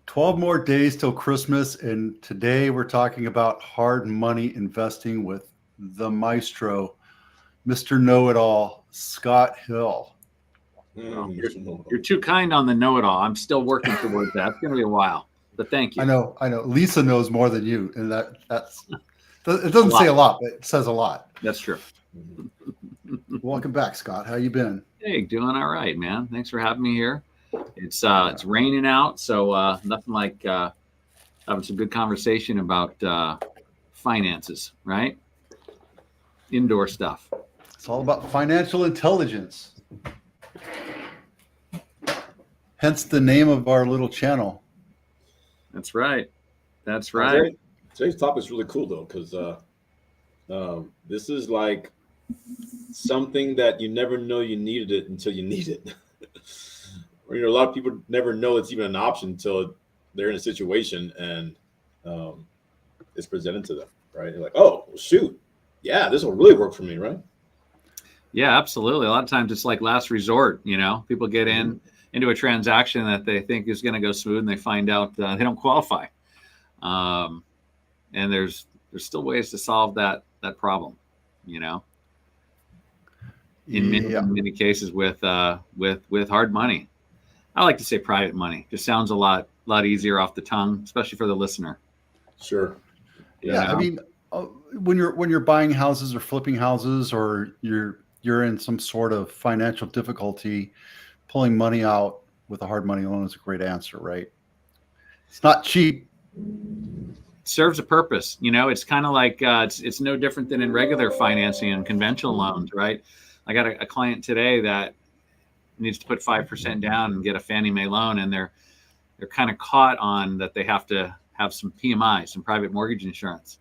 12 more days till Christmas, and today we're talking about hard money investing with the maestro, Mr. Know-It-All, Scott Hill. Well, you're too kind on the know-it-all. I'm still working towards that. It's going to be a while, but thank you. I know. Lisa knows more than you, and that's it doesn't say a lot, but it says a lot. That's true. Welcome back, Scott. How you been? Hey, doing all right, man. Thanks for having me here. It's raining out, so nothing like having some good conversation about finances, right? Indoor stuff. It's all about financial intelligence. Hence the name of our little channel. That's right. That's right. Today's topic is really cool though, because this is like something that you never know you needed it until you need it. Or, a lot of people never know it's even an option until they're in a situation and it's presented to them, right? You're like, oh, well, shoot, yeah, this will really work for me, right? Yeah, absolutely. A lot of times it's like last resort. People get into a transaction that they think is going to go smooth, and they find out they don't qualify. And there's still ways to solve that problem. In many cases with hard money. I like to say private money. Just sounds a lot easier off the tongue, especially for the listener. Sure. Yeah, I mean, when you're buying houses or flipping houses, or you're in some sort of financial difficulty, pulling money out with a hard money loan is a great answer, right? It's not cheap. It serves a purpose. It's kind of like it's no different than in regular financing and conventional loans, right? I got a client today that needs to put 5% down and get a Fannie Mae loan, and they're kind of caught on that they have to have some PMI, some private mortgage insurance.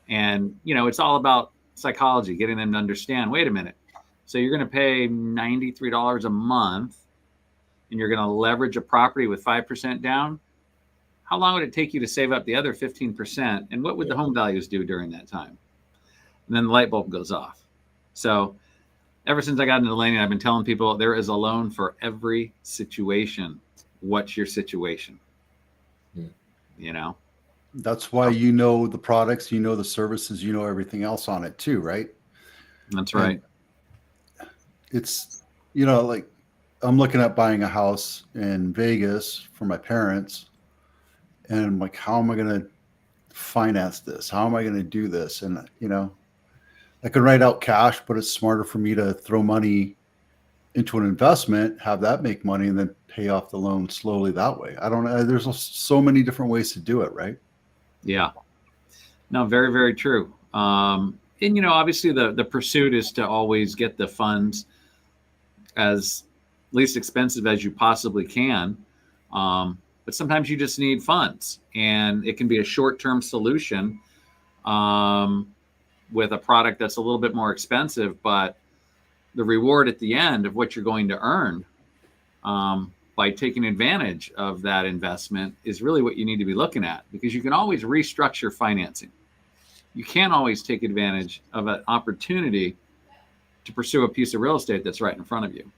And, it's all about psychology, getting them to understand, wait a minute. So you're going to pay $93 a month and you're going to leverage a property with 5% down. How long would it take you to save up the other 15%? And what would the home values do during that time? And then the light bulb goes off. So ever since I got into lending, I've been telling people there is a loan for every situation. What's your situation? That's why the products, the services, everything else on it too, right? That's right. And it's, like I'm looking at buying a house in Vegas for my parents, and I'm like, how am I going to finance this? How am I going to do this? And, I can write out cash, but it's smarter for me to throw money into an investment, have that make money, and then pay off the loan slowly that way. I don't know. There's so many different ways to do it, right? Yeah. No, very, very true. And, obviously the pursuit is to always get the funds as least expensive as you possibly can. But sometimes you just need funds, and it can be a short-term solution with a product that's a little bit more expensive, but the reward at the end of what you're going to earn by taking advantage of that investment is really what you need to be looking at, because you can always restructure financing. You can't always take advantage of an opportunity to pursue a piece of real estate that's right in front of you.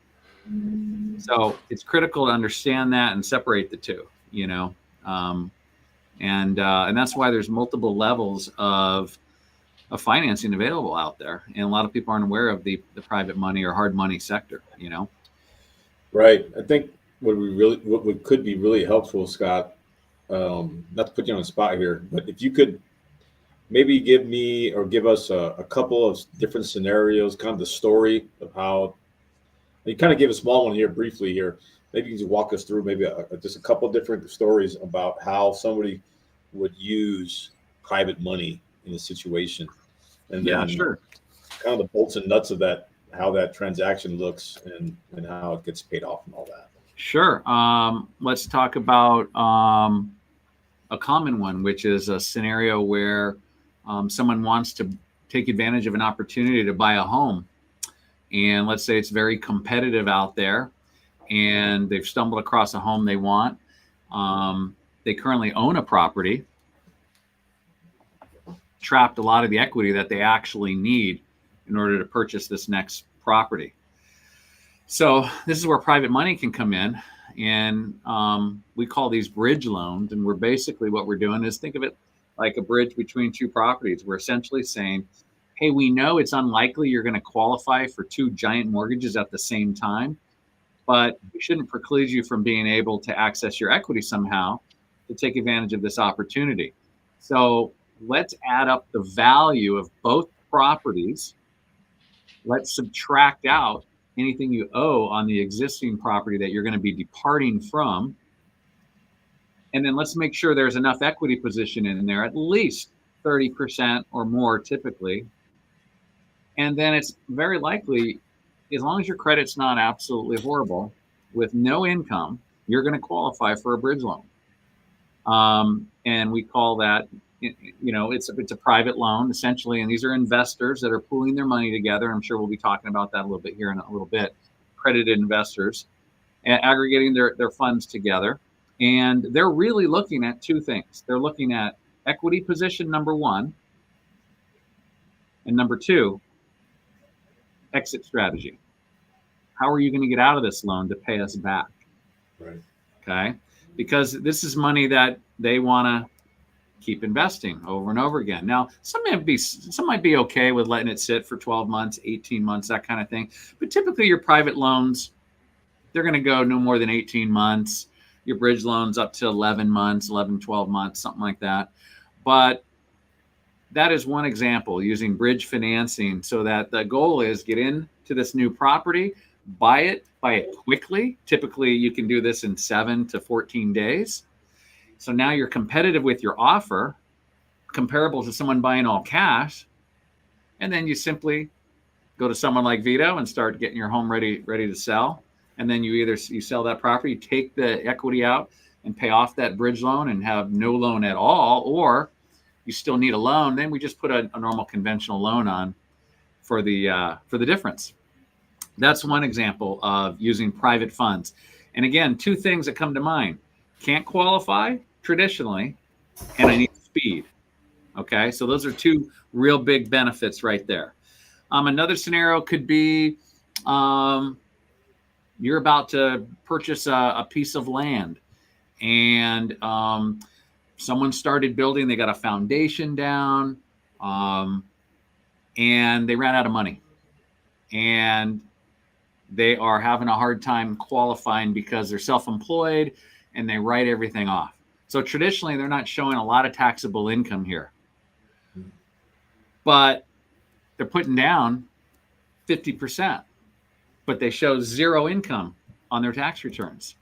So it's critical to understand that and separate the two, and that's why there's multiple levels of financing available out there, and a lot of people aren't aware of the private money or hard money sector. Right. I think what could be really helpful, Scott, not to put you on the spot here, but if you could maybe give us a couple of different scenarios, kind of the story of how you kind of gave a small one here briefly here. Maybe you can just walk us through maybe just a couple of different stories about how somebody would use private money in a situation. And then sure. Kind of the bolts and nuts of that, how that transaction looks and how it gets paid off and all that. Sure. Let's talk about a common one, which is a scenario where someone wants to take advantage of an opportunity to buy a home. And let's say it's very competitive out there, and they've stumbled across a home they want. They currently own a property, trapped a lot of the equity that they actually need in order to purchase this next property. So this is where private money can come in, and we call these bridge loans. And we're basically, what we're doing is, think of it like a bridge between two properties. We're essentially saying, hey, we know it's unlikely you're going to qualify for two giant mortgages at the same time, but we shouldn't preclude you from being able to access your equity somehow to take advantage of this opportunity. So let's add up the value of both properties. Let's subtract out anything you owe on the existing property that you're going to be departing from. And then let's make sure there's enough equity position in there, at least 30% or more typically. And then it's very likely, as long as your credit's not absolutely horrible, with no income, you're going to qualify for a bridge loan. And we call that, it's a private loan essentially. And these are investors that are pooling their money together. I'm sure we'll be talking about that a little bit here in a little bit. Accredited investors aggregating their funds together. And they're really looking at two things. They're looking at equity position, number one, and number two, exit strategy. How are you going to get out of this loan to pay us back? Right. Okay. Because this is money that they want to keep investing over and over again. Now, some might be okay with letting it sit for 12 months, 18 months, that kind of thing. But typically your private loans, they're going to go no more than 18 months. Your bridge loans up to 11 months, 11, 12 months, something like that. But that is one example, using bridge financing, so that the goal is get into this new property, buy it quickly. Typically, you can do this in 7 to 14 days. So now you're competitive with your offer, comparable to someone buying all cash. And then you simply go to someone like Vito and start getting your home ready to sell. And then you sell that property, take the equity out and pay off that bridge loan and have no loan at all, or you still need a loan. Then we just put a normal conventional loan on for the difference. That's one example of using private funds. And again, two things that come to mind: can't qualify traditionally, and I need speed. Okay, so those are two real big benefits right there. Another scenario could be you're about to purchase a piece of land, and someone started building, they got a foundation down, and they ran out of money. And they are having a hard time qualifying because they're self-employed and they write everything off. So traditionally, they're not showing a lot of taxable income here. But they're putting down 50%, but they show zero income on their tax returns.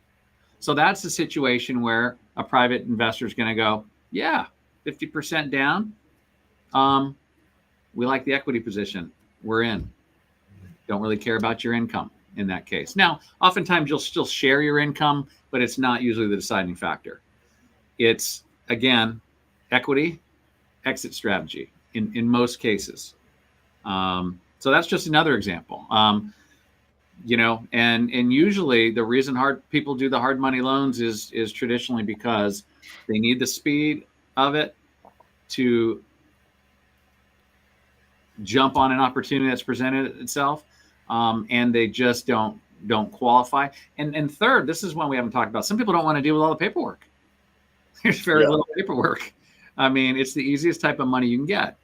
So that's the situation where a private investor is going to go, yeah, 50% down. We like the equity position. We're in. Don't really care about your income in that case. Now, oftentimes you'll still share your income, but it's not usually the deciding factor. It's, again, equity, exit strategy in most cases. So that's just another example. And usually the reason people do the hard money loans is traditionally because they need the speed of it to jump on an opportunity that's presented itself, and they just don't qualify. And third, this is one we haven't talked about. Some people don't want to deal with all the paperwork. There's very little paperwork. I mean, it's the easiest type of money you can get.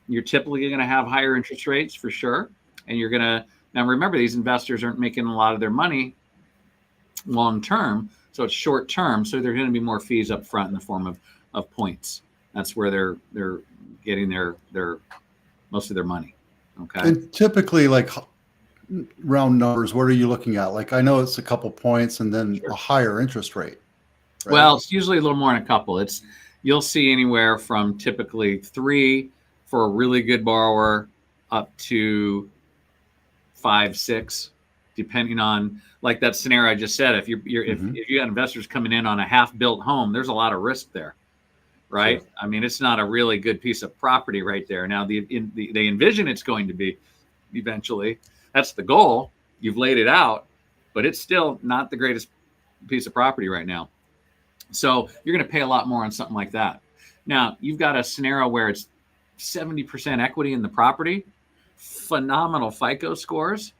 You're typically going to have higher interest rates for sure, and you're going to. Now, remember, these investors aren't making a lot of their money long term, so it's short term. So they're going to be more fees up front in the form of points. That's where they're getting their most of their money. Okay. And typically, like round numbers, what are you looking at? Like, I know it's a couple points and then a higher interest rate. Right? Well, it's usually a little more than a couple. You'll see anywhere from typically 3 for a really good borrower up to 5, 6, depending on, like that scenario I just said. If you got investors coming in on a half-built home, there's a lot of risk there, right? Sure. I mean, it's not a really good piece of property right there. Now, they envision it's going to be eventually. That's the goal. You've laid it out, but it's still not the greatest piece of property right now. So you're going to pay a lot more on something like that. Now, you've got a scenario where it's 70% equity in the property, phenomenal FICO scores,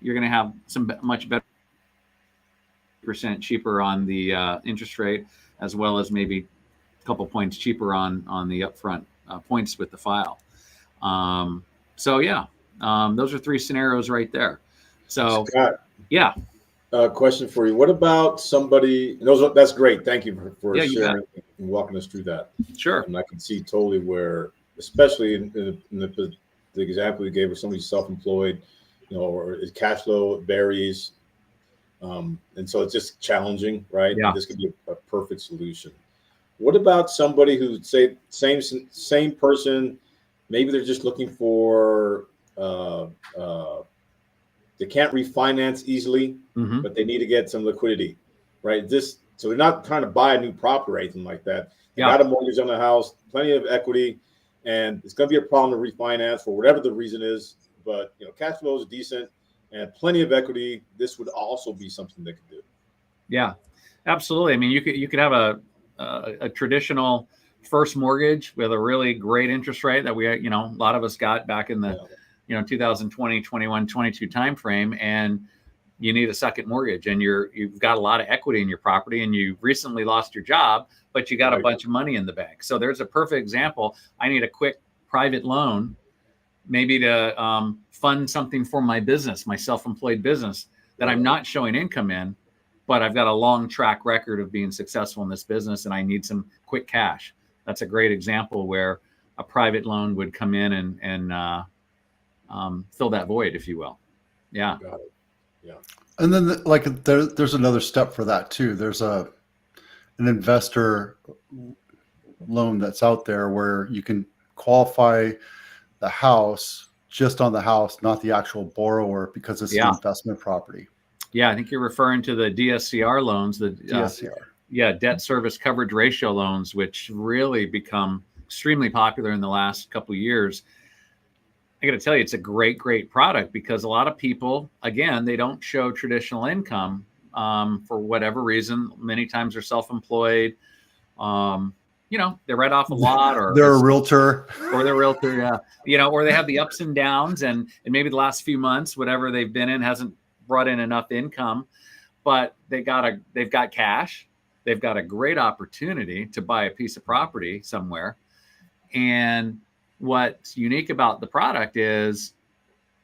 you're going to have some much better percent cheaper on the interest rate, as well as maybe a couple points cheaper on the upfront points with the file. So yeah, those are 3 scenarios right there. So Scott, yeah, question for you. What about somebody? That's great. Thank you for Yeah, you sharing and walking us through that. sure. And I can see totally where, especially in the example you gave of somebody self-employed, or his cash flow varies. And so it's just challenging, right? Yeah. And this could be a perfect solution. What about somebody who say same person, maybe they're just looking for they can't refinance easily, Mhm. but they need to get some liquidity, right? So they're not trying to buy a new property or anything like that. They Yeah. got a mortgage on the house, plenty of equity, and it's going to be a problem to refinance for whatever the reason is. But cash flow is decent and plenty of equity. This would also be something they could do. Yeah, absolutely. I mean, you could have a traditional first mortgage with a really great interest rate that a lot of us got back in the 2020, 21, 22 timeframe, and you need a second mortgage, and you've got a lot of equity in your property, and you recently lost your job, but you got a bunch of money in the bank. So there's a perfect example. I need a quick private loan, maybe to fund something for my business, my self-employed business that I'm not showing income in, but I've got a long track record of being successful in this business, and I need some quick cash. That's a great example where a private loan would come in and fill that void, if you will. Yeah. Got it. Yeah. And then there's another step for that too. There's an investor loan that's out there where you can qualify the house just on the house, not the actual borrower, because it's an investment property. Yeah, I think you're referring to the DSCR loans, the DSCR. Debt service coverage ratio loans, which really become extremely popular in the last couple of years. I got to tell you, it's a great, great product because a lot of people, again, they don't show traditional income for whatever reason. Many times they're self-employed. They write off a lot, or they're a realtor, or they have the ups and downs, and maybe the last few months, whatever they've been in, hasn't brought in enough income, but they've got cash. They've got a great opportunity to buy a piece of property somewhere. And what's unique about the product is,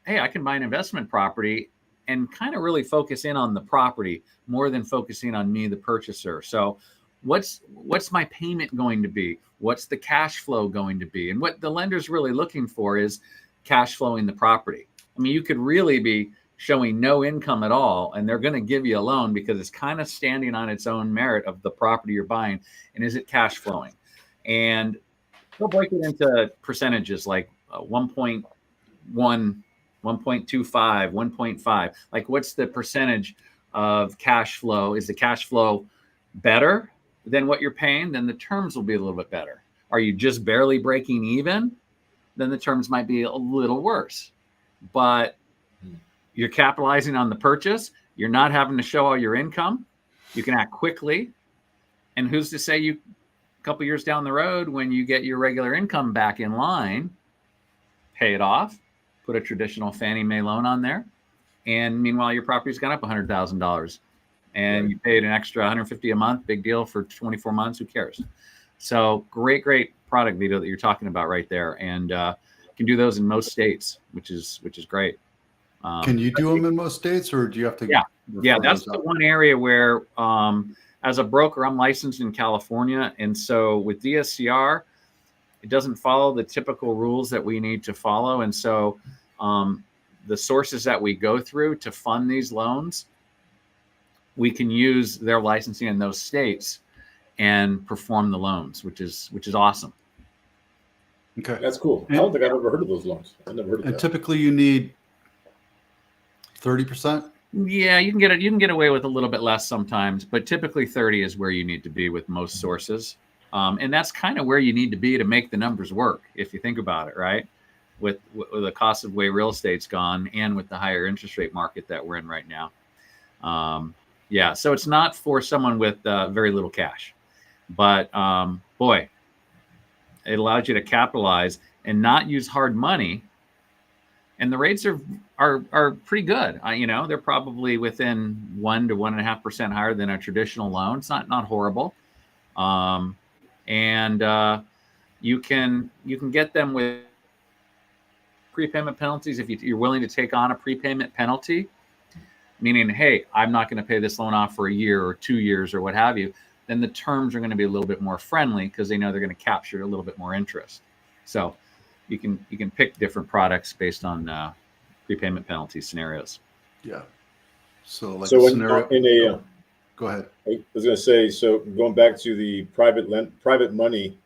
hey, I can buy an investment property and kind of really focus in on the property more than focusing on me, the purchaser. So what's my payment going to be? What's the cash flow going to be? And what the lender's really looking for is cash flowing the property. I mean, you could really be showing no income at all, and they're going to give you a loan because it's kind of standing on its own merit of the property you're buying. And is it cash flowing? And they'll break it into percentages like 1.1, 1.25, 1.5. Like, what's the percentage of cash flow? Is the cash flow better than what you're paying? Then the terms will be a little bit better. Are you just barely breaking even? Then the terms might be a little worse. But you're capitalizing on the purchase. You're not having to show all your income. You can act quickly. And who's to say a couple years down the road, when you get your regular income back in line, pay it off, put a traditional Fannie Mae loan on there, and meanwhile your property's gone up $100,000, and you paid an extra $150 a month. Big deal for 24 months. Who cares? So great product, Vito, that you're talking about right there, and you can do those in most states, which is great. Can you do them in most states, or do you have to? Yeah, that's the one area where, as a broker, I'm licensed in California. And so with DSCR, it doesn't follow the typical rules that we need to follow. And so the sources that we go through to fund these loans, we can use their licensing in those states and perform the loans, which is awesome. Okay. That's cool. I don't think I've ever heard of those loans. I've never heard of that. And typically you need 30%? Yeah, you can get away with a little bit less sometimes, but typically 30 is where you need to be with most sources. And that's kind of where you need to be to make the numbers work, if you think about it, right? With the cost of way real estate's gone, and with the higher interest rate market that we're in right now. So it's not for someone with very little cash, but boy, it allows you to capitalize and not use hard money and the rates are pretty good. You know, they're probably within 1 to 1.5% higher than a traditional loan. It's not horrible. And you can get them with prepayment penalties if you're willing to take on a prepayment penalty, meaning, hey, I'm not going to pay this loan off for a year or 2 years or what have you. Then the terms are going to be a little bit more friendly because they know they're going to capture a little bit more interest. So you can pick different products based on prepayment penalty scenarios. Yeah. So like So a scenario. Go ahead. I was going to say, so going back to the private money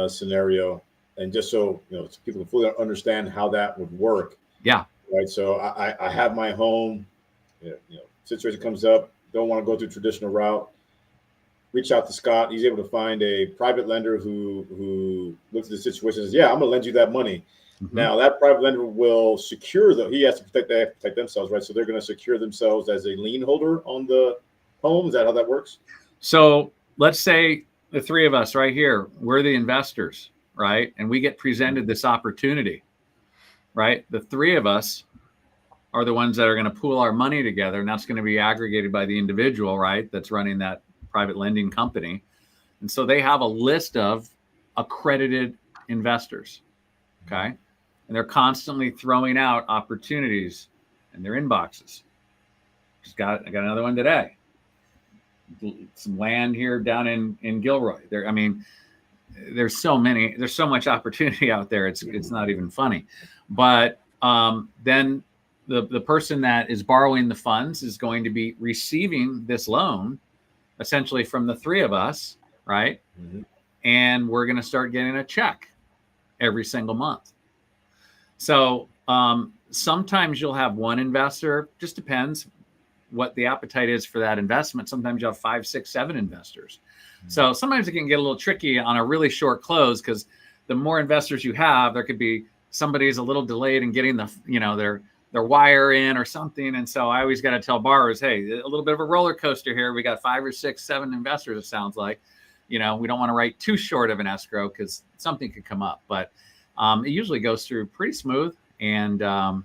scenario, and just so so people can fully understand how that would work. Yeah. Right. So I have my home. Situation comes up. Don't want to go through traditional route. Reach out to Scott. He's able to find a private lender who looks at the situation and says, yeah, I'm going to lend you that money. Mm-hmm. Now, that private lender will secure he has to protect themselves, right? So they're going to secure themselves as a lien holder on the home. Is that how that works? So let's say the three of us right here, we're the investors, right? And we get presented this opportunity, right? The three of us are the ones that are going to pool our money together, and that's going to be aggregated by the individual, right? That's running that private lending company. And so they have a list of accredited investors. Okay. And they're constantly throwing out opportunities in their inboxes. I got another one today. Some land here down in Gilroy. There's so much opportunity out there. It's not even funny. But then the person that is borrowing the funds is going to be receiving this loan essentially from the three of us, right? Mm-hmm. And we're going to start getting a check every single month. So sometimes you'll have one investor, just depends what the appetite is for that investment. Sometimes you have 5, 6, 7 investors. Mm-hmm. So sometimes it can get a little tricky on a really short close because the more investors you have, there could be somebody's a little delayed in getting their wire in or something. And so I always got to tell borrowers, hey, a little bit of a roller coaster here. We got 5 or 6, 7 investors, it sounds like. We don't want to write too short of an escrow because something could come up. But it usually goes through pretty smooth. And I'm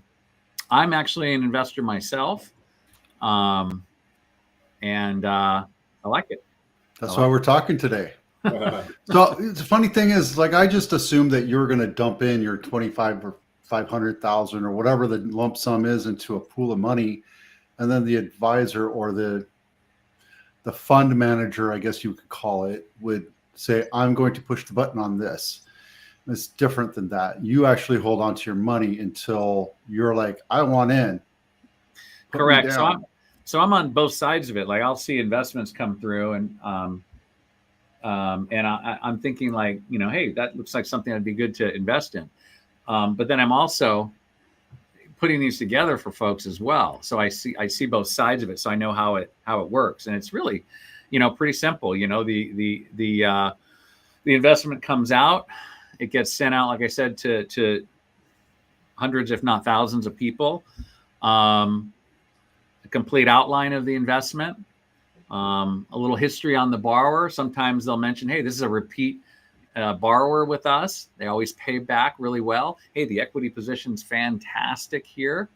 actually an investor myself. And I like it. That's why we're talking today. So the funny thing is, like, I just assumed that you were going to dump in your 25 or 500,000 or whatever the lump sum is into a pool of money, and then the advisor or the fund manager, I guess you could call it, would say, I'm going to push the button on this. And it's different than that. You actually hold on to your money until you're like, I want in. Correct. So I'm on both sides of it. Like, I'll see investments come through and I'm thinking like, hey, that looks like something that'd be good to invest in. But then I'm also putting these together for folks as well. So I see both sides of it. So I know how it works. And it's really, pretty simple. The investment comes out, it gets sent out, like I said, to hundreds, if not thousands of people. A complete outline of the investment, a little history on the borrower. Sometimes they'll mention, hey, this is a repeat borrower with us. They always pay back really well. Hey, the equity position's fantastic here.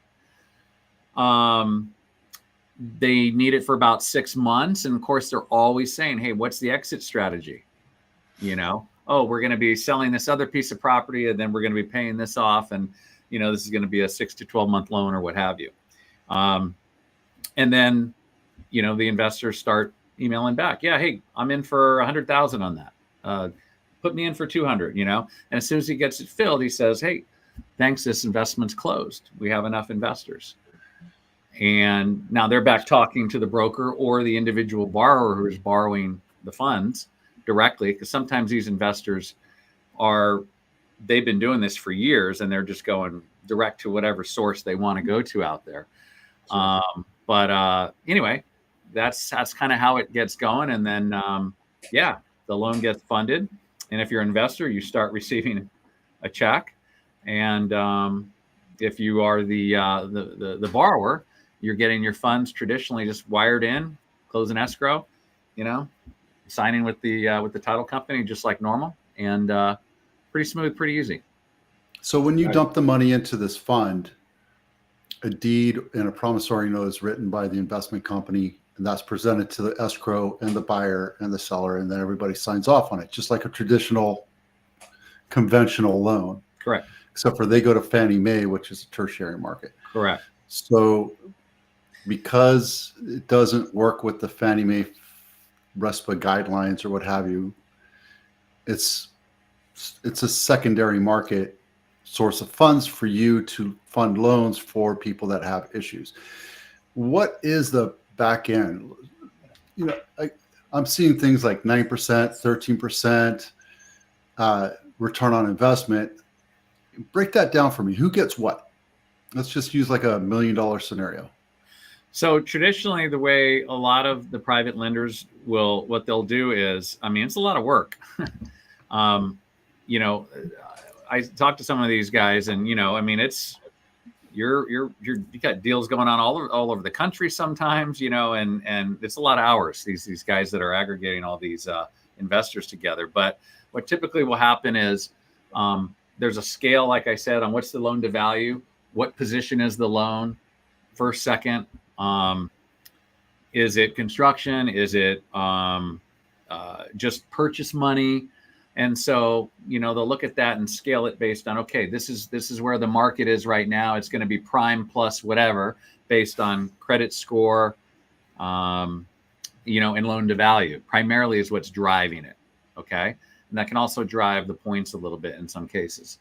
They need it for about 6 months. And of course, they're always saying, hey, what's the exit strategy? Oh, we're going to be selling this other piece of property and then we're going to be paying this off. And, this is going to be a 6 to 12 month loan or what have you. And then, the investors start emailing back. Yeah, hey, I'm in for 100,000 on that. Put me in for 200, And as soon as he gets it filled, he says, hey, thanks, this investment's closed. We have enough investors. And now they're back talking to the broker or the individual borrower who is borrowing the funds directly. Because sometimes these investors they've been doing this for years and they're just going direct to whatever source they want to go to out there. But anyway, that's kind of how it gets going. And then, the loan gets funded. And if you're an investor, you start receiving a check. And if you are the borrower, you're getting your funds traditionally just wired in, close an escrow, signing with the title company just like normal, and pretty smooth, pretty easy. So when you Right. dump the money into this fund, a deed and a promissory note is written by the investment company, and that's presented to the escrow and the buyer and the seller, and then everybody signs off on it, just like a traditional conventional loan, Correct. except for they go to Fannie Mae, which is a tertiary market. Correct. So because it doesn't work with the Fannie Mae RESPA guidelines or what have you, it's a secondary market source of funds for you to fund loans for people that have issues. What is the back end? You know, I'm seeing things like 9%, 13% return on investment. Break that down for me. Who gets what? Let's just use like $1 million scenario. So traditionally, the way a lot of the private lenders what they'll do is, I mean, it's a lot of work. You know, I talked to some of these guys, and you know, I mean, it's you got deals going on all over the country sometimes, you know, and it's a lot of hours. These guys that are aggregating all these investors together. But what typically will happen is there's a scale, like I said, on what's the loan to value, what position is the loan, first, second. Is it construction? Is it just purchase money? And so, you know, they'll look at that and scale it based on, okay, this is where the market is right now. It's going to be prime plus whatever based on credit score, you know, and loan to value primarily is what's driving it. Okay. And that can also drive the points a little bit in some cases.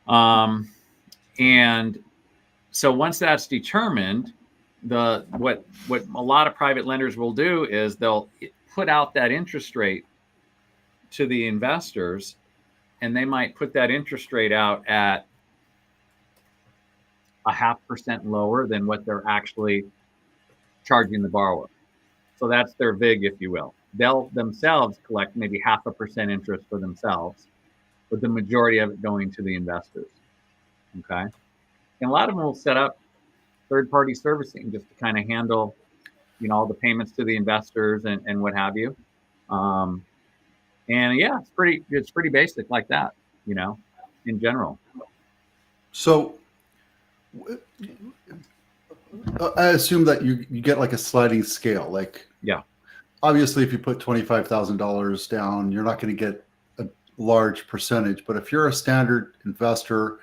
And so once that's determined, what a lot of private lenders will do is they'll put out that interest rate to the investors, and they might put that interest rate out at 0.5% lower than what they're actually charging the borrower. So that's their VIG, if you will. They'll themselves collect maybe 0.5% interest for themselves, with the majority of it going to the investors. Okay. And a lot of them will set up third-party servicing just to kind of handle, you know, all the payments to the investors and what have you. And yeah, it's pretty basic like that, you know, in general. So I assume that you get like a sliding scale. Like, Yeah. obviously, if you put $25,000 down, you're not going to get a large percentage. But if you're a standard investor,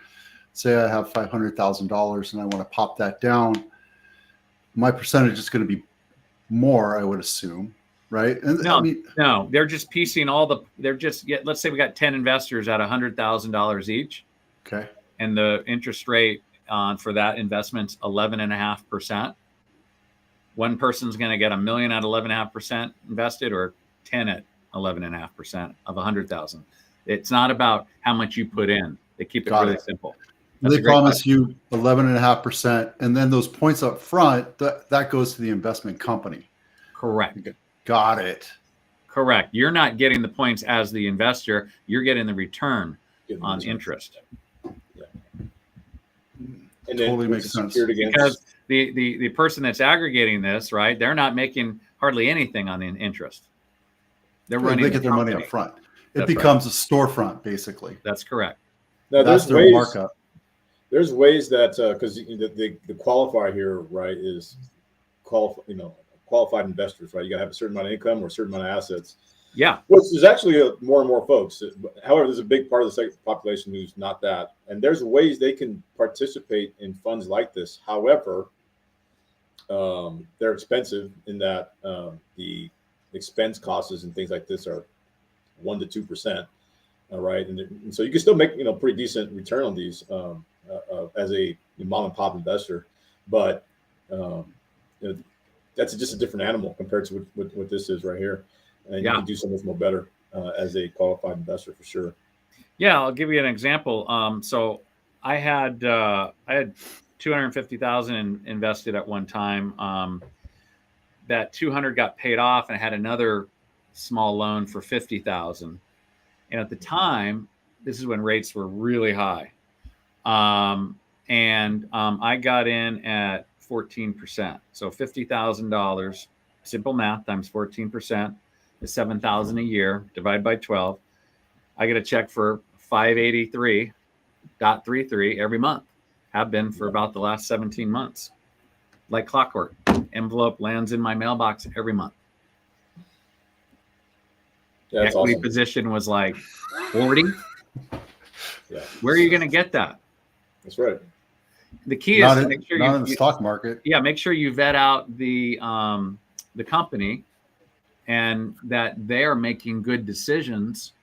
say I have $500,000 and I want to pop that down, my percentage is going to be more, I would assume, right? And No, I mean, no, they're just piecing let's say we got 10 investors at $100,000 each, okay, and the interest rate for that investment's 11.5%. One person's going to get $1 million at 11.5% invested, or 10 at 11.5% of 100,000. It's not about how much you put in. They keep it really simple. They promise you 11.5%, and then those points up front, that goes to the investment company. Correct. Got it. Correct. You're not getting the points as the investor. You're getting the return on interest. Yeah. And Totally makes sense. Because the person that's aggregating this, right, they're not making hardly anything on the interest. They're running. They get their money up front. It That's becomes a storefront, basically. That's correct. Now, That's their ways, markup. There's ways that because the qualifier here, right, is qualified investors, right? You got to have a certain amount of income or a certain amount of assets. Yeah. Which is actually more and more folks. However, there's a big part of the population who's not that, and there's ways they can participate in funds like this. However, they're expensive in that the expense costs and things like this are 1% to 2%. All right, and so you can still make pretty decent return on these as a mom and pop investor, but that's just a different animal compared to what this is right here, and you can do so much more better as a qualified investor for sure. Yeah, I'll give you an example. So I had 250,000 invested at one time. That 200 got paid off, and I had another small loan for 50,000. And at the time, this is when rates were really high. I got in at 14%. So $50,000, simple math, times 14% is $7,000 a year, divide by 12. I get a check for $583 0.33 every month. Have been for about the last 17 months. Like clockwork. Envelope lands in my mailbox every month. Yeah, that's Equity awesome. position was like 40. Yeah, Where are you going to get that? that's right. The key is Not to in, make sure not in the stock market. yeah, make sure you vet out the company and that they are making good decisions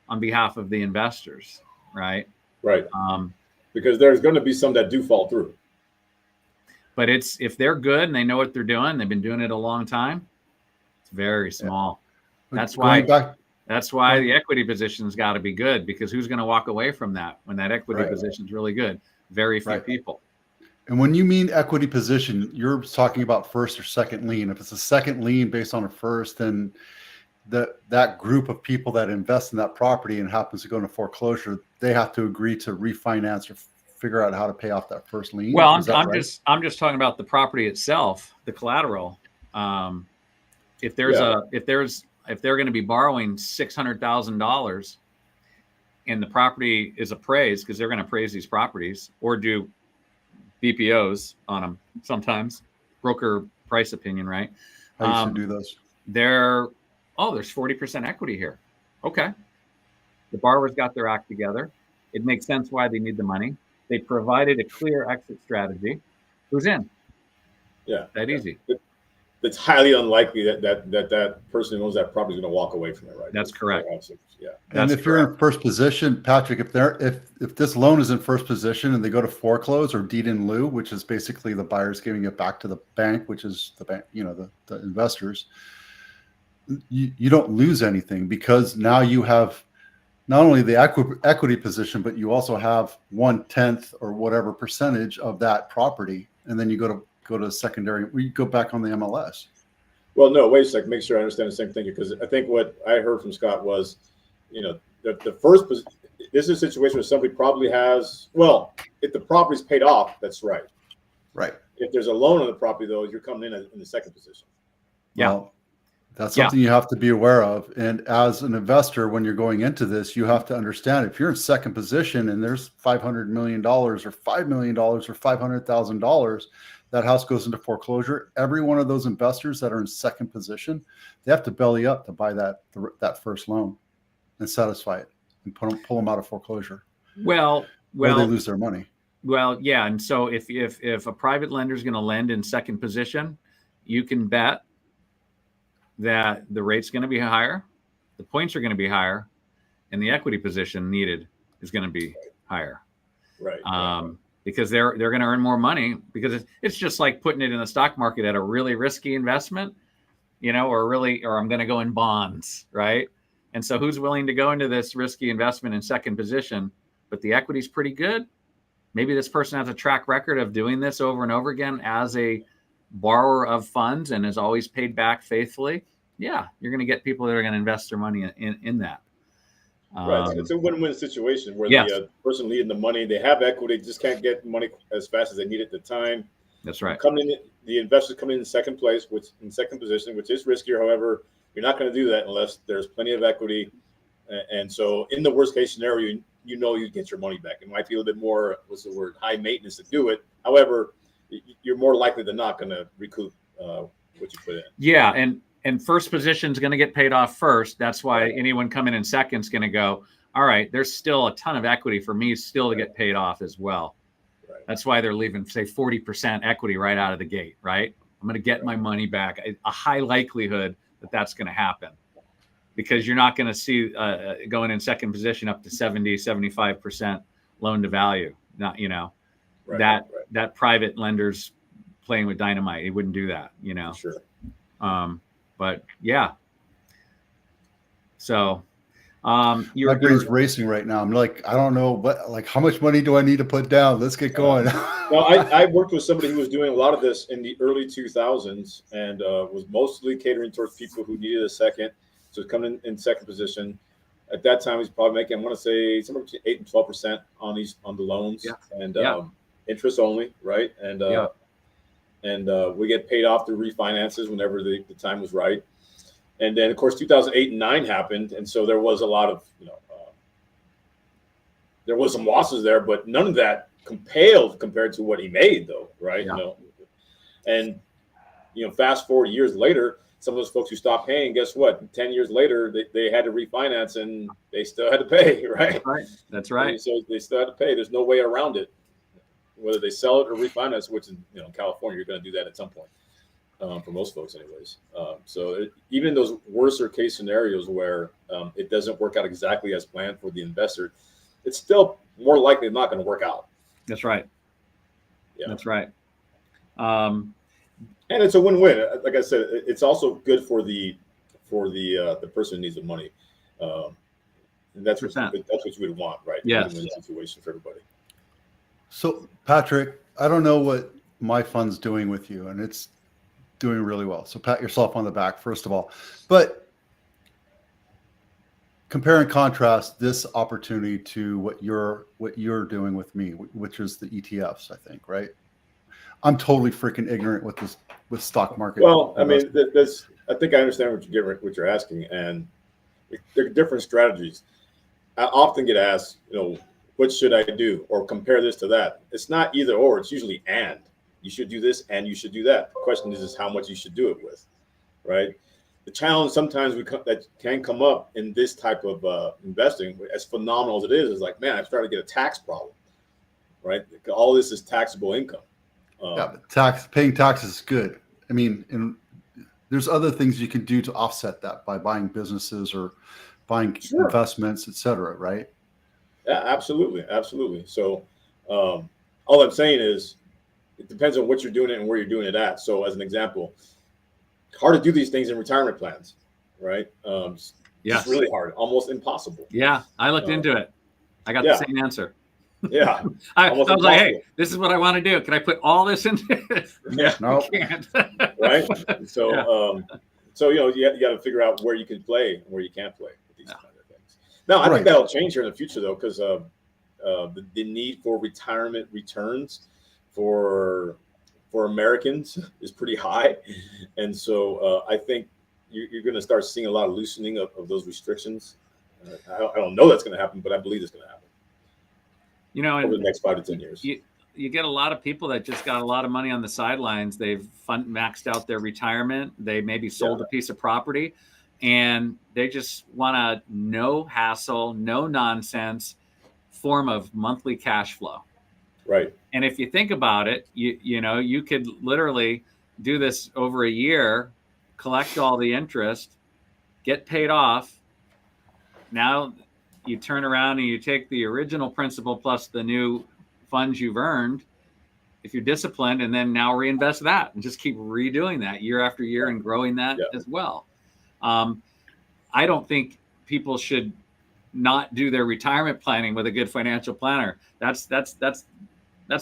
on behalf of the investors, right? Right. Um, Because there's going to be some that do fall through. but it's if they're good and they know what they're doing, they've been doing it a long time. It's very small. But That's going why. back, That's why the equity position's got to be good, because who's going to walk away from that when that equity Right. position's really good? Very few Right. people. and when you mean equity position, you're talking about first or second lien. If it's a second lien based on a first, then that group of people that invest in that property and happens to go into foreclosure, they have to agree to refinance or figure out how to pay off that first lien. Well, Is that I'm right? just talking about the property itself, the collateral. If they're going to be borrowing $600,000 and the property is appraised, because they're going to appraise these properties or do BPOs on them sometimes, broker price opinion, right? I used to do those. There's 40% equity here. Okay. The borrower's got their act together. It makes sense why they need the money. They provided a clear exit strategy. Who's in? Yeah. That easy. It's highly unlikely that person who owns that property is going to walk away from it, right? That's correct. Yeah. And That's if you're in first position, Patrick, if this loan is in first position and they go to foreclose or deed in lieu, which is basically the buyers giving it back to the bank, which is the bank, the investors, you don't lose anything, because now you have not only the equity position, but you also have 1/10 or whatever percentage of that property, and then you go to secondary. We go back on the MLS. Well, no, wait a second. Make sure I understand the same thing, because I think what I heard from Scott was, the first. This is a situation where somebody probably has. Well, if the property's paid off, that's right. Right. If there's a loan on the property, though, you're coming in the second position. Yeah. Well, that's something you have to be aware of. And as an investor, when you're going into this, you have to understand, if you're in second position and there's $500 million or $5 million or $500,000, that house goes into foreclosure. Every one of those investors that are in second position, they have to belly up to buy that first loan and satisfy it and pull them out of foreclosure. Well, or they lose their money. Well, yeah. And so if a private lender is going to lend in second position, you can bet that the rate's going to be higher, the points are going to be higher, and the equity position needed is going to be higher. Right. Because they're going to earn more money, because it's just like putting it in the stock market at a really risky investment, or I'm going to go in bonds, right? And so who's willing to go into this risky investment in second position, but the equity's pretty good? Maybe this person has a track record of doing this over and over again as a borrower of funds and has always paid back faithfully. Yeah, you're going to get people that are going to invest their money in that. Right. It's a win-win situation where the person leading the money, they have equity, just can't get money as fast as they need at the time. That's right. The investors come in second place, in second position, which is riskier. However, you're not going to do that unless there's plenty of equity. And so in the worst case scenario, you get your money back. It might be a little bit more, high maintenance to do it. However, you're more likely than not going to recoup what you put in. Yeah, and first position is going to get paid off first. That's why anyone coming in second is going to go, all right, there's still a ton of equity for me still to get paid off as well. Right. That's why they're leaving, say, 40% equity right out of the gate, right? I'm going to get my money back. A high likelihood that that's going to happen, because you're not going to see going in second position up to 70, 75% loan to value. Not, that private lenders playing with dynamite. He wouldn't do that, Sure. But yeah. So my brain's racing right now. I'm like, I don't know how much money do I need to put down? Let's get going. No, I worked with somebody who was doing a lot of this in the early 2000s and was mostly catering towards people who needed a second. So coming in second position. At that time, he's probably making, I want to say, somewhere between 8 and 12% on the loans, and interest only, right? And we get paid off through refinances whenever the time was right. And then, of course, 2008 and 2009 happened, and so there was a lot of there was some losses there, but none of that compared to what he made, though, right? Yeah. You know, and fast forward years later, some of those folks who stopped paying, guess what? 10 years later, they had to refinance and they still had to pay, right? That's right. That's right. And so they still had to pay. There's no way around it, whether they sell it or refinance, which in California, you're going to do that at some point. For most folks anyways. Even those worser case scenarios where it doesn't work out exactly as planned for the investor, it's still more likely not going to work out. That's right. Yeah. That's right. And it's a win-win. Like I said, it's also good for the person who needs the money. And that's what you would want, right? Yes. Win-win situation for everybody. So Patrick, I don't know what my fund's doing with you, and it's doing really well. So pat yourself on the back, first of all. But compare and contrast this opportunity to what you're doing with me, which is the ETFs, I think, right? I'm totally freaking ignorant with stock market. Well, I mean, I think I understand what you're asking, and there are different strategies. I often get asked, what should I do, or compare this to that. It's not either or. It's usually and. You should do this and you should do that. The question is how much you should do it with, right? The challenge sometimes that can come up in this type of investing, as phenomenal as it is like, man, I'm starting to get a tax problem, right? All this is taxable income. But paying taxes is good. I mean, and there's other things you can do to offset that by buying businesses or buying investments, et cetera, right? Yeah, absolutely. Absolutely. So all I'm saying is, it depends on what you're doing it and where you're doing it at. So as an example, hard to do these things in retirement plans, right? Yes. It's really hard, almost impossible. Yeah. I looked into it. I got the same answer. Yeah. I was like, hey, this is what I want to do. Can I put all this into it? Yeah. No. Can't. Right. So, you got to figure out where you can play and where you can't play with these kind of things. Now, I think that'll change here in the future, though, because the need for retirement returns for Americans is pretty high, and so I think you're going to start seeing a lot of loosening of those restrictions. I don't know that's going to happen, but I believe it's going to happen. Over the next 5 to 10 years. You get a lot of people that just got a lot of money on the sidelines. They've maxed out their retirement. They maybe sold a piece of property, and they just want a no hassle, no nonsense form of monthly cash flow. Right. And if you think about it, you could literally do this over a year, collect all the interest, get paid off. Now you turn around and you take the original principal plus the new funds you've earned, if you're disciplined, and then now reinvest that and just keep redoing that year after year and growing that as well. I don't think people should not do their retirement planning with a good financial planner. That's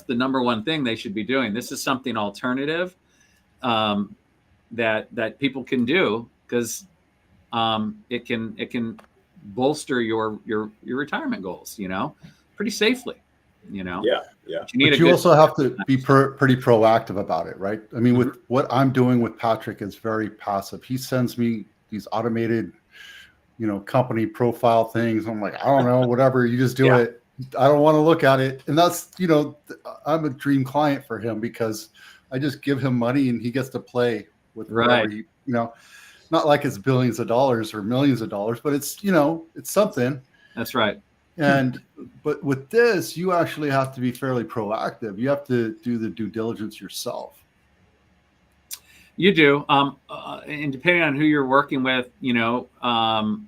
the number one thing they should be doing. This is something alternative that people can do because it can bolster your retirement goals, pretty safely, Yeah. But you also have to be pretty proactive about it, right? I mean, with what I'm doing with Patrick is very passive. He sends me these automated, company profile things. I'm like, I don't know, whatever. You just do it. I don't want to look at it. And that's, I'm a dream client for him because I just give him money and he gets to play with whatever he, not like it's billions of dollars or millions of dollars, but it's, it's something. That's right. But with this, you actually have to be fairly proactive. You have to do the due diligence yourself. You do. And depending on who you're working with, I'm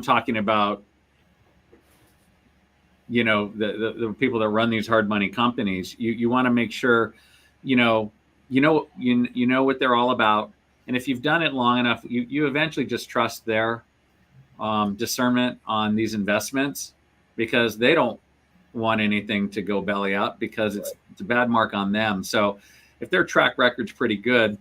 talking about, the people that run these hard money companies. You want to make sure, you know what they're all about. And if you've done it long enough, you eventually just trust their discernment on these investments because they don't want anything to go belly up because it's a bad mark on them. So if their track record's pretty good,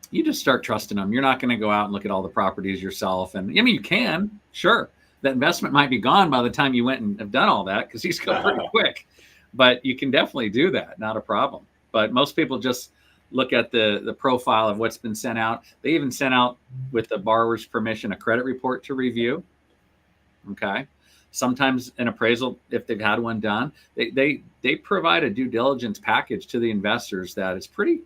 you just start trusting them. You're not going to go out and look at all the properties yourself. And I mean, you can, sure. That investment might be gone by the time you went and have done all that because he's go pretty quick, but you can definitely do that. Not a problem. But most people just look at the profile of what's been sent out. They even sent out, with the borrower's permission, a credit report to review. Okay. sometimes an appraisal, if they've had one done, they provide a due diligence package to the investors that is pretty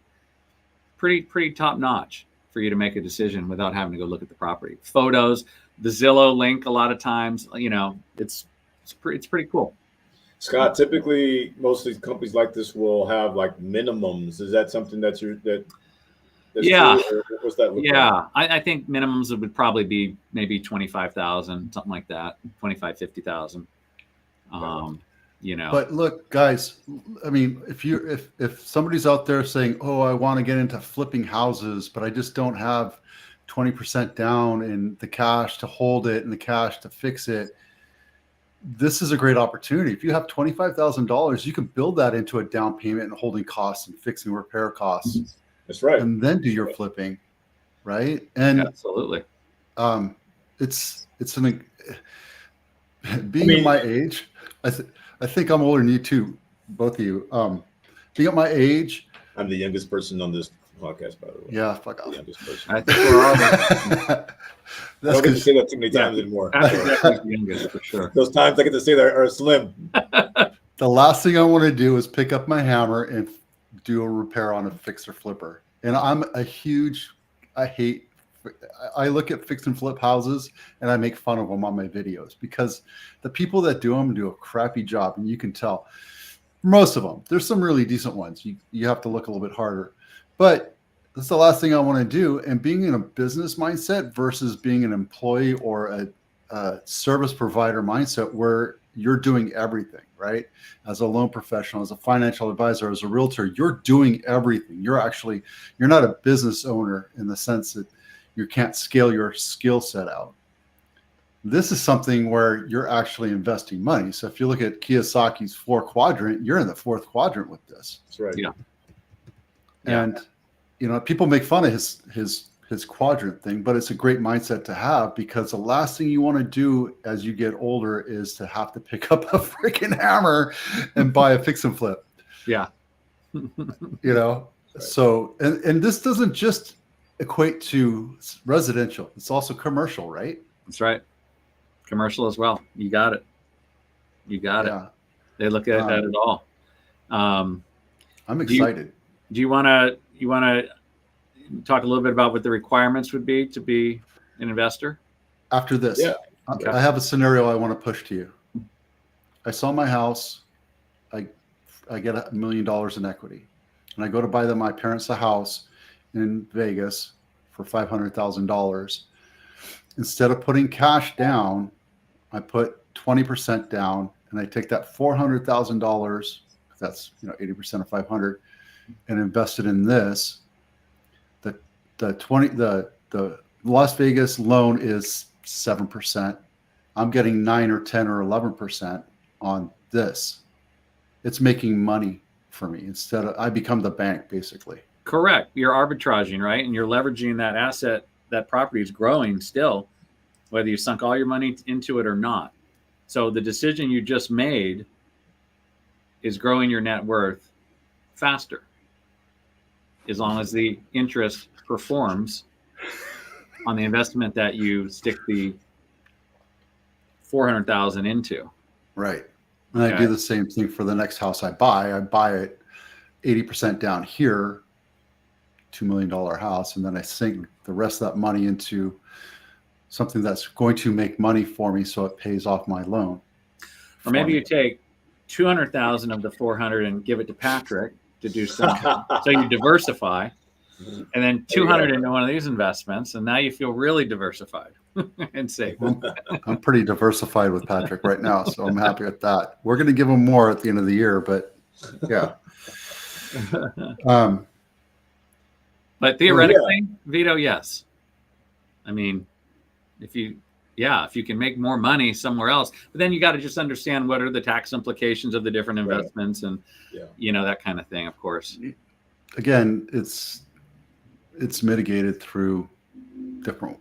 top notch for you to make a decision without having to go look at the property. Photos, the Zillow link, a lot of times, it's pretty cool. Scott, typically most of these companies like this will have like minimums. Is that something that's Yeah. true, or what's that look Yeah, I think minimums would probably be maybe 25,000, something like that, 25, 50,000. But look, guys, I mean, if somebody's out there saying, "Oh, I want to get into flipping houses, but I just don't have 20% down and the cash to hold it and the cash to fix it," this is a great opportunity. If you have $25,000, you can build that into a down payment and holding costs and fixing repair costs. That's right. And then do your flipping, right? And Absolutely. it's being at my age, I think I'm older than you too, both of you. Being at my age, I'm the youngest person on this podcast, by the way. yeah, fuck The off. youngest person. I think we're all I That's don't get to because say that too many times anymore. the youngest for sure. Those times I get to say that are slim. the last thing I want to do is pick up my hammer and do a repair on a fixer flipper. And I look at fix and flip houses and I make fun of them on my videos because the people that do them do a crappy job, and you can tell. Most of them. There's some really decent ones. You have to look a little bit harder. But that's the last thing I want to do. And being in a business mindset versus being an employee or a service provider mindset where you're doing everything, right? As a loan professional, as a financial advisor, as a realtor, you're doing everything. You're not a business owner in the sense that you can't scale your skill set out. This is something where you're actually investing money. So if you look at Kiyosaki's 4 quadrant, you're in the 4th quadrant with this. That's right. Yeah. And people make fun of his quadrant thing, but it's a great mindset to have, because the last thing you want to do as you get older is to have to pick up a freaking hammer and buy a fix and flip. Yeah. Right. So and this doesn't just equate to residential, it's also commercial, right? That's right. Commercial as well. You got it. Yeah. They look at that at all. I'm excited. Do you want to talk a little bit about what the requirements would be to be an investor? After this, Yeah. Okay. I have a scenario I want to push to you. I sell my house. I get $1 million in equity, and I go to buy my parents a house in Vegas for $500,000. Instead of putting cash down, I put 20% down, and I take that $400,000. That's 80% of 500, and invest it in this. The Las Vegas loan is 7%. I'm getting 9 or 10 or 11% on this. It's making money for me. Instead of, I become the bank basically. Correct. You're arbitraging, right? And you're leveraging that asset. That property is growing still, whether you sunk all your money into it or not. So the decision you just made is growing your net worth faster, as long as the interest performs on the investment that you stick the $400,000 into. Right. And I do the same thing for the next house I buy. I buy it 80% down here, $2 million house, and then I sink the rest of that money into something that's going to make money for me, so it pays off my loan. Or maybe you take 200,000 of the 400 and give it to Patrick to do something. So you diversify, and then 200 into one of these investments, and now you feel really diversified and safe. I'm pretty diversified with Patrick right now, so I'm happy with that. We're going to give him more at the end of the year, but yeah. But theoretically, Vito, yes. I mean, if you can make more money somewhere else, but then you got to just understand what are the tax implications of the different investments and, that kind of thing, of course. Again, it's mitigated through different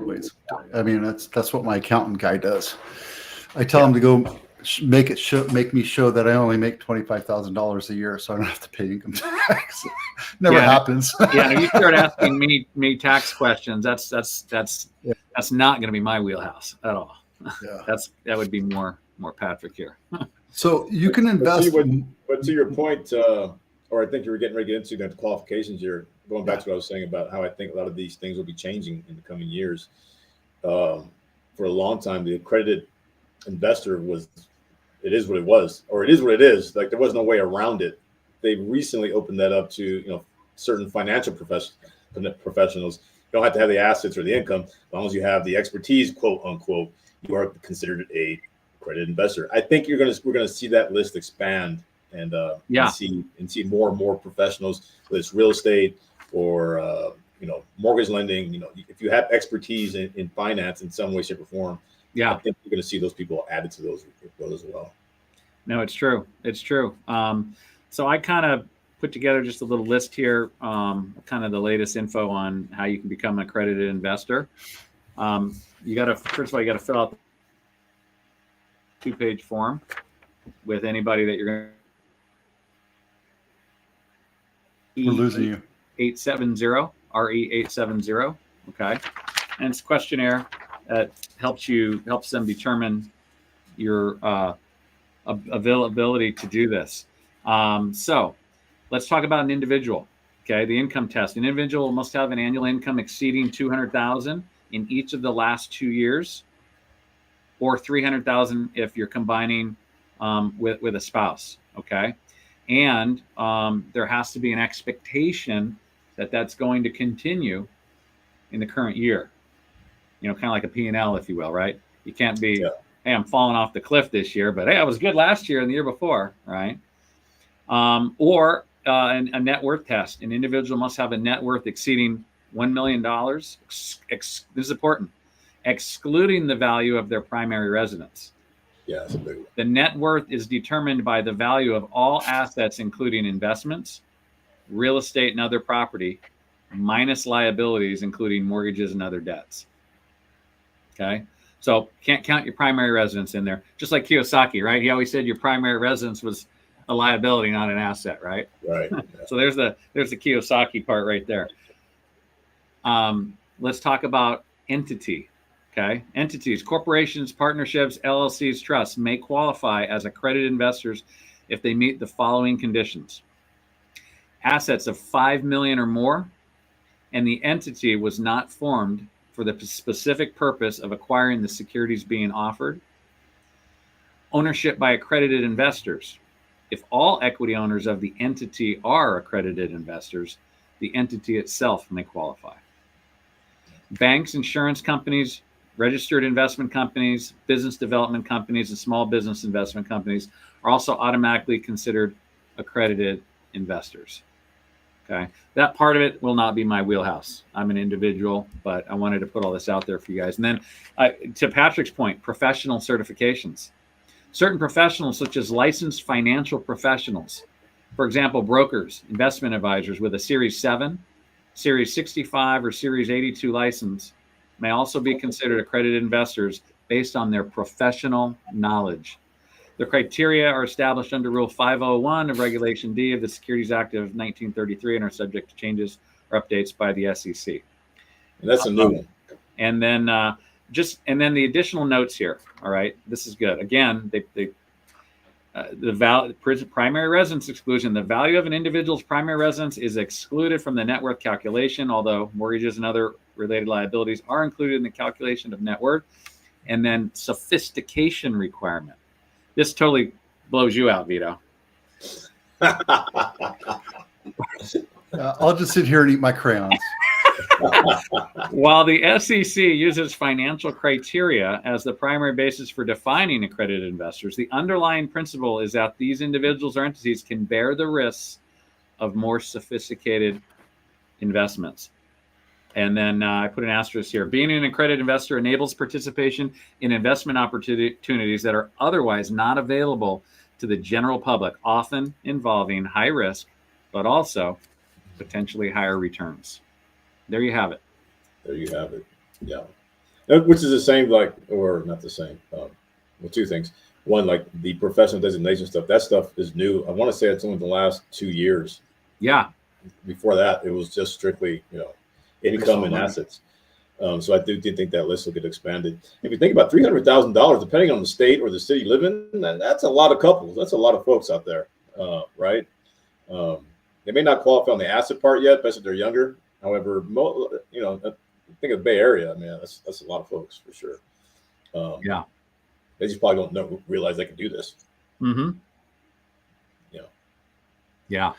ways. I mean, that's what my accountant guy does. I tell him to go make me show that I only make $25,000 a year, so I don't have to pay income tax. Never happens. If you start asking me tax questions, that's not going to be my wheelhouse at all. Yeah. That would be more Patrick here. So you can invest. But to your point, or I think you were getting ready to get into the qualifications here, going back to what I was saying about how I think a lot of these things will be changing in the coming years. For a long time, the accredited investor it is what it was, or it is what it is. Like there was no way around it. They recently opened that up to, certain financial professionals. You don't have to have the assets or the income. As long as you have the expertise, quote unquote, you are considered a accredited investor. I think we're going to see that list expand and see more and more professionals, whether it's real estate or mortgage lending. If you have expertise in finance in some way, shape, or form, I think you're going to see those people added to those as well. No, it's true. It's true. So I kind of put together just a little list here, kind of the latest info on how you can become an accredited investor. First of all, you got to fill out the 2-page form with anybody that you're going to. We're losing you. 870 RE870. Okay, and it's a questionnaire that helps them determine your availability to do this. So let's talk about an individual. Okay, the income test. An individual must have an annual income exceeding $200,000 in each of the last 2 years, or $300,000 if you're combining with a spouse. Okay, and there has to be an expectation that that's going to continue in the current year. Kind of like a P&L, if you will, right? You can't be, hey, I'm falling off the cliff this year, but hey, I was good last year and the year before, right? Or a net worth test. An individual must have a net worth exceeding $1 million. This is important. Excluding the value of their primary residence. Yeah, that's a big one. The net worth is determined by the value of all assets, including investments, real estate, and other property, minus liabilities, including mortgages and other debts. Okay, so can't count your primary residence in there. Just like Kiyosaki, right? He always said your primary residence was a liability, not an asset, right? Right. Yeah. So there's the Kiyosaki part right there. Let's talk about entity. Okay, entities, corporations, partnerships, LLCs, trusts may qualify as accredited investors if they meet the following conditions: assets of $5 million or more, and the entity was not formed for the specific purpose of acquiring the securities being offered. Ownership by accredited investors. If all equity owners of the entity are accredited investors, the entity itself may qualify. Banks, insurance companies, registered investment companies, business development companies, and small business investment companies are also automatically considered accredited investors. Okay, that part of it will not be my wheelhouse. I'm an individual, but I wanted to put all this out there for you guys. And then to Patrick's point, professional certifications. Certain professionals, such as licensed financial professionals, for example, brokers, investment advisors with a Series 7, Series 65, or Series 82 license, may also be considered accredited investors based on their professional knowledge. The criteria are established under Rule 501 of Regulation D of the Securities Act of 1933 and are subject to changes or updates by the SEC. And that's a new one. And then the additional notes here. All right, this is good. Again, primary residence exclusion. The value of an individual's primary residence is excluded from the net worth calculation, although mortgages and other related liabilities are included in the calculation of net worth. And then sophistication requirement. This totally blows you out, Vito. I'll just sit here and eat my crayons. While the SEC uses financial criteria as the primary basis for defining accredited investors, the underlying principle is that these individuals or entities can bear the risks of more sophisticated investments. And then I put an asterisk here. Being an accredited investor enables participation in investment opportunities that are otherwise not available to the general public, often involving high risk, but also potentially higher returns. There you have it. There you have it. Yeah. Which is the same, or not the same. Well, two things. One, like the professional designation stuff, that stuff is new. I want to say it's only the last 2 years. Yeah. Before that, it was just strictly, income and assets. So I do think that list will get expanded. If you think about $300,000, depending on the state or the city you live in, that's a lot of couples. That's a lot of folks out there, right? They may not qualify on the asset part yet, especially if they're younger. However, think of the Bay Area. I mean, that's a lot of folks for sure. Yeah. They just probably don't realize they can do this. Mm-hmm. Yeah. Yeah.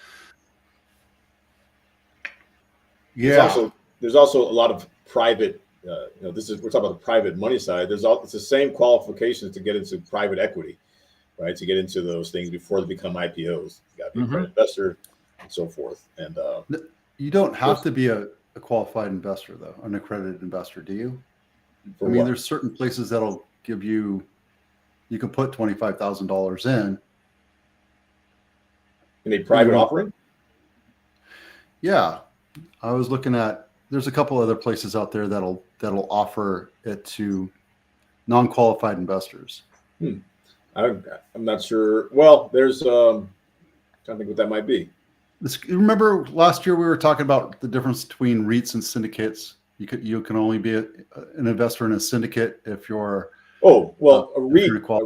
Yeah. There's also a lot of private. We're talking about the private money side. It's the same qualifications to get into private equity, right? To get into those things before they become IPOs, you got to be a credit investor and so forth. And you don't have to be a qualified investor, though, an accredited investor, do you? I mean, there's certain places that'll give you can put $25,000 in a private offering. Yeah, I was looking at. There's a couple other places out there that'll offer it to non-qualified investors. I'm not sure. Well, there's trying to think what that might be. Remember last year we were talking about the difference between REITs and syndicates. You can only be an investor in a syndicate if you're. Oh well, a REIT. Talk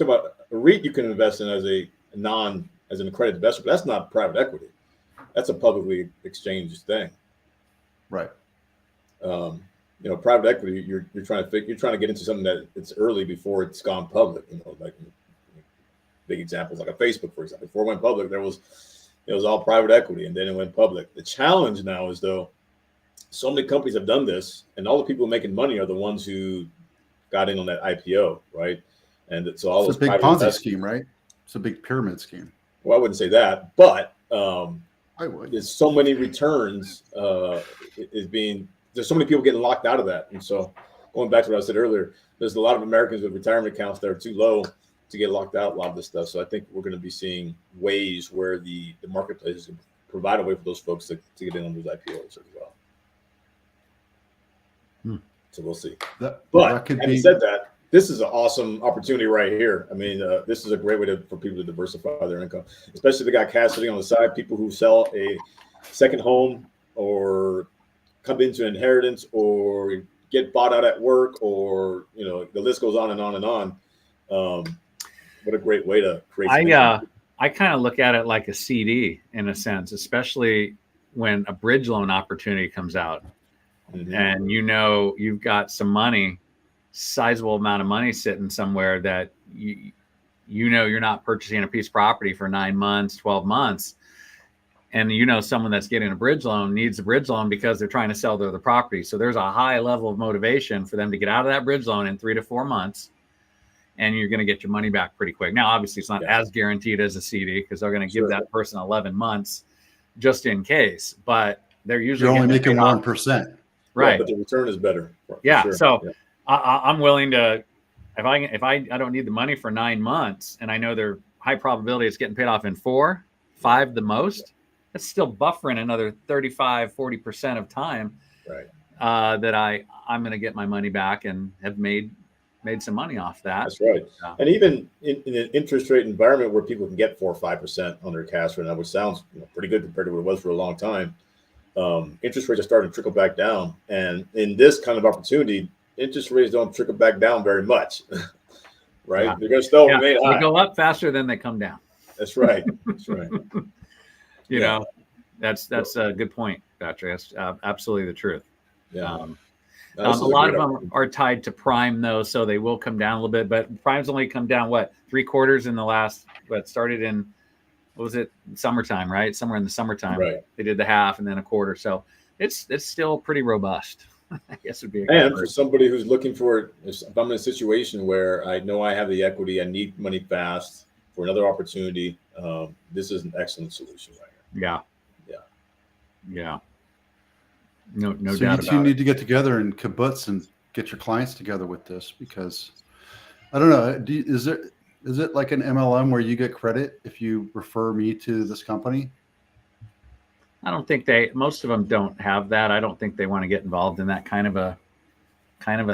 about a REIT you can invest in as an accredited investor, but that's not private equity. That's a publicly exchanged thing. Right. Private equity, you're trying to get into something that it's early before it's gone public. Like big examples like a Facebook, for example. Before it went public, it was all private equity, and then it went public. The challenge now is though, so many companies have done this, and all the people making money are the ones who got in on that IPO, right? And so all it's those a big Ponzi scheme, right? It's a big pyramid scheme. Well, I wouldn't say that, but I would. There's so many returns there's so many people getting locked out of that. And so going back to what I said earlier, there's a lot of Americans with retirement accounts that are too low to get locked out a lot of this stuff. So I think we're going to be seeing ways where the marketplace is going to provide a way for those folks to get in on those IPOs as well. So we'll see. But having said that, this is an awesome opportunity right here. I mean, this is a great way for people to diversify their income, especially if they got cash sitting on the side. People who sell a second home or come into inheritance or get bought out at work, or the list goes on and on and on. What a great way to create. I kind of look at it like a CD in a sense, especially when a bridge loan opportunity comes out, and you've got some money. Sizable amount of money sitting somewhere that you're not purchasing a piece of property for 9 months, 12 months. And someone that's getting a bridge loan needs a bridge loan because they're trying to sell their property. So there's a high level of motivation for them to get out of that bridge loan in 3 to 4 months. And you're going to get your money back pretty quick. Now, obviously it's not as guaranteed as a CD because they're going to give that person 11 months just in case, but they're usually only making 1%. Right. Yeah, but the return is better. Yeah. Sure. So I'm willing to, if I don't need the money for 9 months and I know they're high probability it's getting paid off in 4, 5 the most, that's still buffering another 35, 40% of time that I'm going to get my money back and have made some money off that. That's right. And even in an interest rate environment where people can get 4 or 5% on their cash right now, which sounds pretty good compared to what it was for a long time, interest rates are starting to trickle back down. And in this kind of opportunity, interest rates don't trickle back down very much, right? Yeah. They're going to still remain high. They go up faster than they come down. That's right. That's right. That's a good point, Patrick. That's absolutely the truth. Yeah. A lot of them are tied to prime though, so they will come down a little bit. But prime's only come down 3/4 in the last. Started in summertime, right? Somewhere in the summertime, right? They did the half and then a quarter, so it's still pretty robust. I guess would be. And for somebody who's looking for, if I'm in a situation where I know I have the equity, I need money fast for another opportunity, this is an excellent solution right here. Yeah. No doubt about it. So you two need to get together and kibbutz and get your clients together with this, because I don't know. Is it like an MLM where you get credit if you refer me to this company? I don't think most of them don't have that. I don't think they want to get involved in that kind of a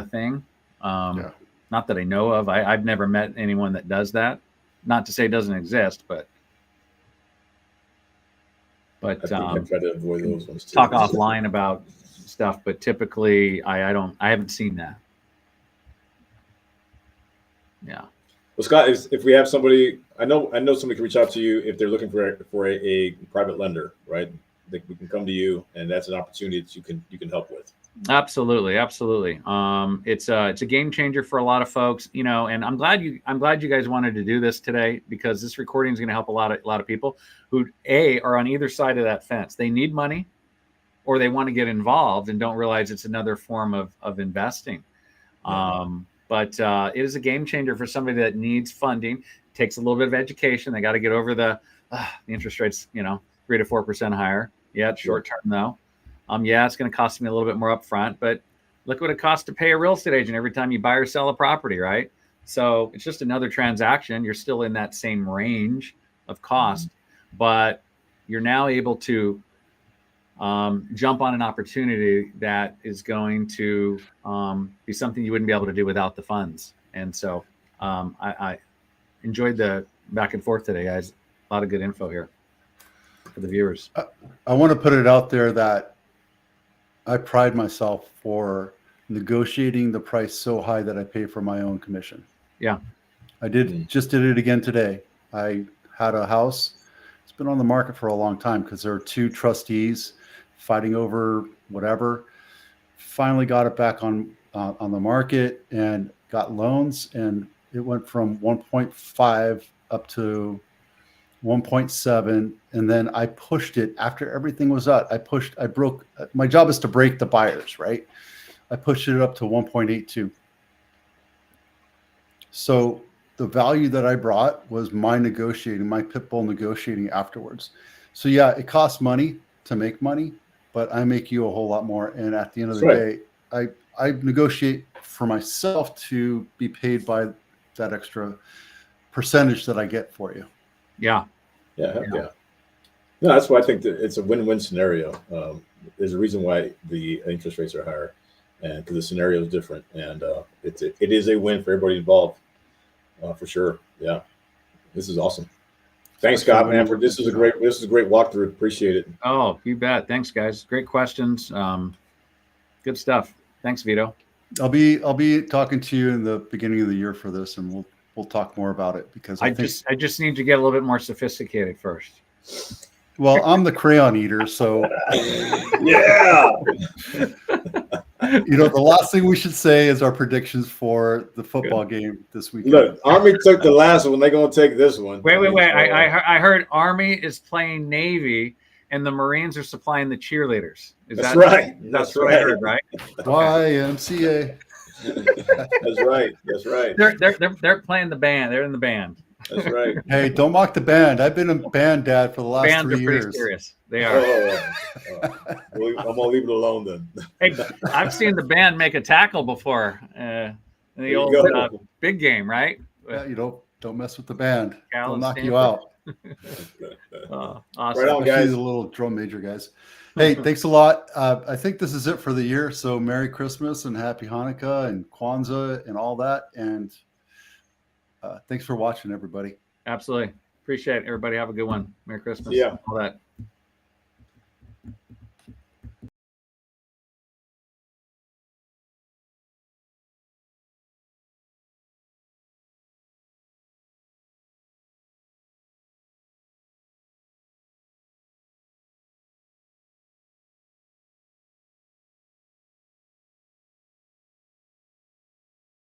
thing. Not that I know of. I've never met anyone that does that. Not to say it doesn't exist, but I think I try to avoid those ones too. Talk offline about stuff, but typically I haven't seen that. Yeah. Well, Scott, if we have somebody, I know somebody can reach out to you if they're looking for a private lender, right? We can come to you, and that's an opportunity that you can help with. Absolutely. It's a game changer for a lot of folks, you know, and I'm glad you guys wanted to do this today, because this recording is going to help a lot of people who are on either side of that fence. They need money, or they want to get involved and don't realize it's another form of investing. Yeah. But it is a game changer for somebody that needs funding. It takes a little bit of education. They got to get over the interest rates, you know, 3 to 4% higher. Yeah, it's short term though. Yeah, it's going to cost me a little bit more upfront, but look what it costs to pay a real estate agent every time you buy or sell a property, right? So it's just another transaction. You're still in that same range of cost, but you're now able to jump on an opportunity that is going to be something you wouldn't be able to do without the funds. And so I enjoyed the back and forth today, guys. A lot of good info here for the viewers. I want to put it out there that I pride myself for negotiating the price so high that I pay for my own commission. Yeah. I just did it again today. I had a house. It's been on the market for a long time because there are two trustees fighting over whatever. Finally got it back on the market and got loans, and it went from 1.5 up to 1.7, and then I pushed it after everything was up. I broke. My job is to break the buyers, right? I pushed it up to 1.82. So the value that I brought was my negotiating, my pit bull negotiating afterwards. So yeah, it costs money to make money, but I make you a whole lot more. And at the end of the day, I negotiate for myself to be paid by that extra percentage that I get for you. Yeah. No, that's why I think that it's a win-win scenario. There's a reason why the interest rates are higher, and because the scenario is different, and it is a win for everybody involved, for sure. Yeah, this is awesome. Thanks, Scott, man. This is a great walkthrough. Appreciate it. Oh, you bet. Thanks, guys. Great questions. Good stuff. Thanks, Vito. I'll be talking to you in the beginning of the year for this, and we'll talk more about it, because I just need to get a little bit more sophisticated first. Well, I'm the crayon eater, so yeah. You know, the last thing we should say is our predictions for the football game this weekend. Look, Army took the last one. They're going to take this one. Wait. I heard Army is playing Navy, and the Marines are supplying the cheerleaders. That's right. That's what I heard, right? YMCA. That's right. They're playing the band. They're in the band. That's right. Hey, don't mock the band. I've been a band dad for the last Bands 3 are pretty years. serious. They are. I'm gonna leave it alone then. Hey, I've seen the band make a tackle before in the old big game, right? Yeah, you don't mess with the band. Cal They'll and knock you Stanford. out. Awesome. Right on, guys. The little drum major guys. Hey, thanks a lot. I think this is it for the year. So Merry Christmas and Happy Hanukkah and Kwanzaa and all that. And thanks for watching, everybody. Absolutely. Appreciate it. Everybody have a good one. Merry Christmas. Yeah. All that.